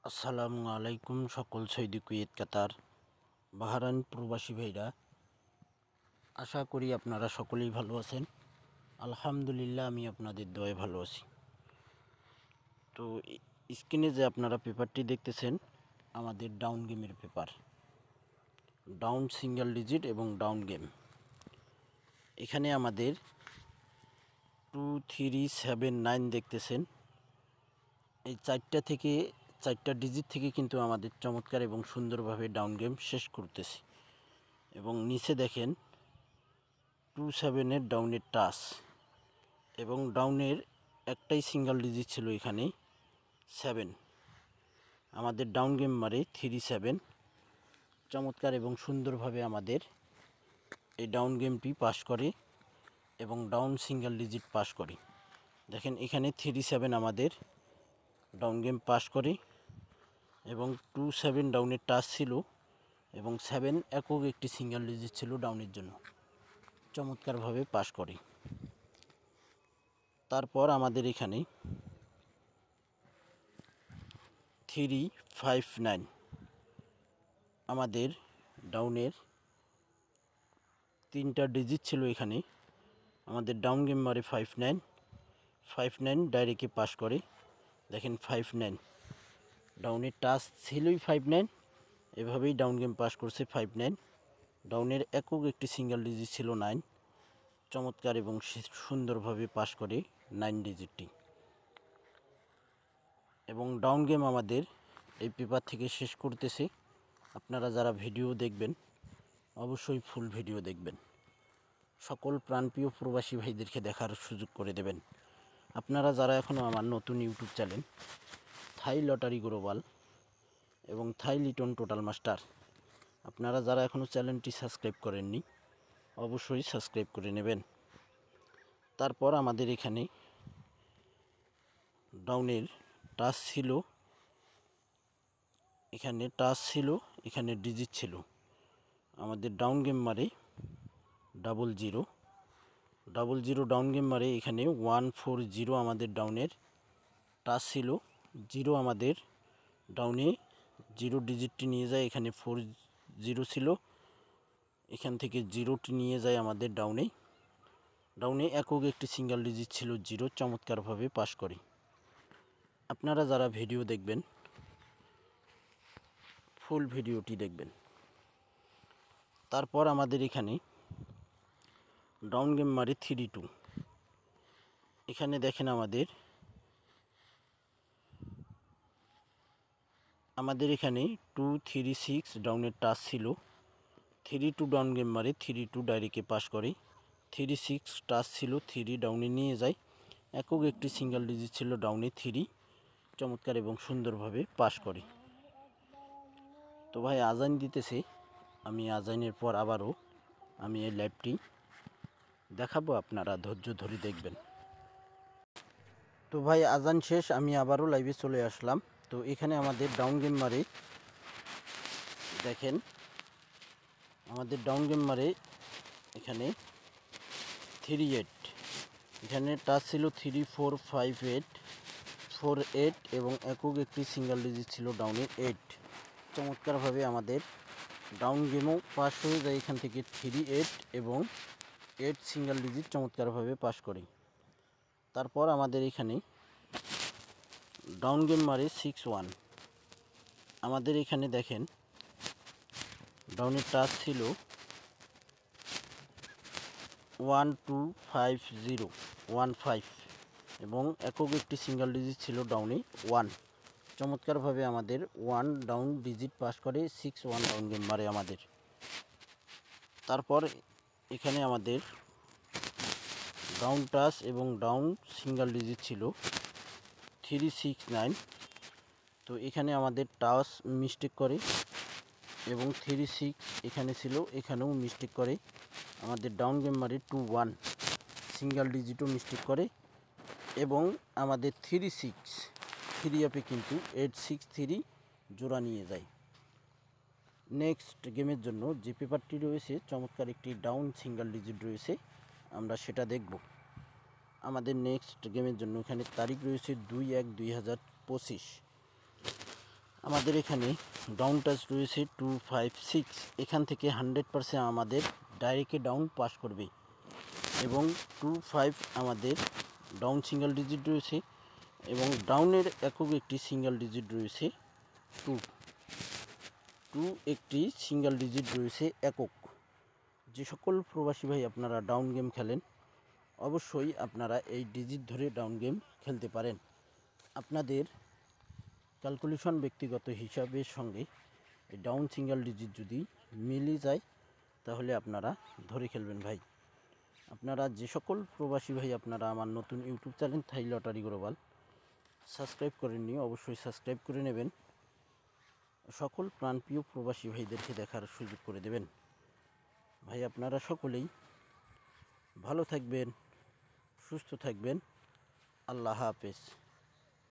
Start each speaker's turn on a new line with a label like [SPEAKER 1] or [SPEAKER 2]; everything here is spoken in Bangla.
[SPEAKER 1] আসসালামু আলাইকুম সকল সৌদি কুয়েত কাতার বাহরাইন প্রবাসী ভাইরা, আশা করি আপনারা সকলেই ভালো আছেন। আলহামদুলিল্লাহ, আমি আপনাদের দোয়ায় ভালো আছি। তো স্ক্রিনে যে আপনারা পেপারটি দেখতেছেন, আমাদের ডাউন গেমের পেপার, ডাউন সিঙ্গেল ডিজিট এবং ডাউন গেম। এখানে আমাদের 2, 3, 7, 9 দেখতেছেন। এই চারটা ডিজিট থেকে কিন্তু আমাদের চমৎকার এবং সুন্দরভাবে ডাউন গেম শেষ করতেছি। এবং নিচে দেখেন 2, 7-এর ডাউনের টাচ, এবং ডাউনের একটাই সিঙ্গেল ডিজিট ছিল এখানে 7। আমাদের ডাউন গেম মারে 3, 7। চমৎকার এবং সুন্দরভাবে আমাদের এই ডাউন গেমটি পাস করে এবং ডাউন সিঙ্গেল ডিজিট পাস করে। দেখেন এখানে 3, 7 আমাদের ডাউন গেম পাস করে এবং 2, 7 ডাউনের টাচ ছিল এবং 7 একক একটি সিঙ্গেল ডিজিট ছিল ডাউনের জন্য, চমৎকারভাবে পাস করে। তারপর আমাদের এখানে 3, 5, 9 আমাদের ডাউনের 3টা ডিজিট ছিল এখানে। আমাদের ডাউন গেম মারে 5, 9। 5, 9 ডাইরেক্টে পাস করে। দেখেন 5, 9 ডাউনের টাচ ছিলই 5, 9, এভাবেই ডাউন গেম পাস করছে 5, 9। ডাউনের একক একটি সিঙ্গেল ডিজিট ছিল 9, চমৎকার এবং সুন্দরভাবে পাস করে 9 ডিজিটটি। এবং ডাউন গেম আমাদের এই পেপার থেকে শেষ করতেছে। আপনারা যারা ভিডিও দেখবেন অবশ্যই ফুল ভিডিও দেখবেন। সকল প্রাণপ্রিয় প্রবাসী ভাইদেরকে দেখার সুযোগ করে দেবেন। আপনারা যারা এখনও আমার নতুন ইউটিউব চ্যানেল থাই লটারি গ্লোবাল এবং থাই লিটন টোটাল মাস্টার, আপনারা যারা এখনও চ্যানেলটি সাবস্ক্রাইব করেননি অবশ্যই সাবস্ক্রাইব করে নেবেন। তারপর আমাদের এখানে ডাউনের টাচ ছিল, এখানে ডিজিট ছিল। আমাদের ডাউন গেম মারে 0, ডাউন গেম মারে এখানে 140 আমাদের ডাউনের টাচ ছিল। 0 আমাদের ডাউনে 0 ডিজিটটি নিয়ে যায়, এখানে 40 ছিল, এখান থেকে 0টি নিয়ে যায় আমাদের ডাউনে একক একটি সিঙ্গেল ডিজিট ছিল 0, চমৎকারভাবে পাস করে। আপনারা যারা ভিডিও দেখবেন ফুল ভিডিওটি দেখবেন। তারপর আমাদের এখানে ডাউন গেম মারে 3, 2। এখানে দেখেন আমাদের এখানে 2, 3, 6 ডাউনের টাচ ছিল। 3, 2 ডাউন গেম মারে 3, 2 ডাইরেক্টে পাস করে। 3, 6 টাচ ছিল, 3 ডাউনে নিয়ে যায়, একক একটি সিঙ্গেল ডিজিট ছিল ডাউনে 3, চমৎকার এবং সুন্দরভাবে পাস করে। তো ভাই আজান দিতেছে, আমি আজানের পর আবারও আমি এই লাইভটি দেখাবো, আপনারা ধৈর্য ধরে দেখবেন। তো ভাই আজান শেষ, আমি আবারও লাইভে চলে আসলাম। তো এখানে আমাদের ডাউন গেম মারে, দেখেন আমাদের ডাউন গেম মারে এখানে 3, 8। এখানে টাচ ছিল 3, 4, 5, 8, 4, 8 এবং একক একটি সিঙ্গেল ডিজিট ছিল ডাউনে 8। চমৎকারভাবে আমাদের ডাউন গেমও পাস হয়ে যায়, এখান থেকে 3, 8 এবং 8 সিঙ্গেল ডিজিট চমৎকারভাবে পাস করে। তারপর আমাদের এখানে ডাউন গেম মারে 6, 1। আমাদের এখানে দেখেন ডাউনের টাচ ছিল 1, 2, 5, 0, 1, 5 এবং একক একটি সিঙ্গেল ডিজিট ছিল ডাউনে 1। চমৎকারভাবে আমাদের 1 ডাউন ডিজিট পাস করে 6, 1 ডাউন গেম মারে আমাদের। তারপর এখানে আমাদের ডাউন টাচ এবং ডাউন সিঙ্গেল ডিজিট ছিল 3, 6, 9। তো এখানে আমাদের টাচ মিস্টেক করে এবং 3, 6 এখানে ছিল, এখানেও মিস্টেক করে। আমাদের ডাউন গেম মারে 2, 1 সিঙ্গেল ডিজিটও মিস্টেক করে এবং আমাদের 3, 6 3 আপে কিন্তু 8, 6, 3 জোড়া নিয়ে যায়। নেক্সট গেমের জন্য যে পেপারটি রয়েছে, চমৎকার একটি ডাউন সিঙ্গেল ডিজিট রয়েছে, আমরা সেটা দেখব। আমাদের নেক্সট গেমের জন্য এখানে তারিখ রয়েছে 2, 1, 2025। আমাদের এখানে ডাউন টাচ রয়েছে 256, এখান থেকে 100% আমাদের ডাইরেক্টে ডাউন পাস করবে এবং 25 আমাদের ডাউন সিঙ্গেল ডিজিট রয়েছে এবং ডাউনের একক একটি সিঙ্গেল ডিজিট রয়েছে 2 একটি সিঙ্গেল ডিজিট রয়েছে একক। যে সকল প্রবাসী ভাই আপনারা ডাউন গেম খেলেন অবশ্যই আপনারা এই ডিজিট ধরে ডাউন গেম খেলতে পারেন। আপনাদের ক্যালকুলেশন ব্যক্তিগত হিসাবের সঙ্গে এই ডাউন সিঙ্গেল ডিজিট যদি মিলে যায় তাহলে আপনারা ধরে খেলবেন ভাই। আপনারা যে সকল প্রবাসী ভাই আপনারা আমার নতুন ইউটিউব চ্যানেল থাই লটারি গ্লোবাল সাবস্ক্রাইব করেননি অবশ্যই সাবস্ক্রাইব করে নেবেন, সকল প্রাণপ্রিয় প্রবাসী ভাইদেরকে দেখার সুযোগ করে দেবেন। ভাই আপনারা সকলেই ভালো থাকবেন, সুস্থ থাকবেন। আল্লাহ হাফেজ।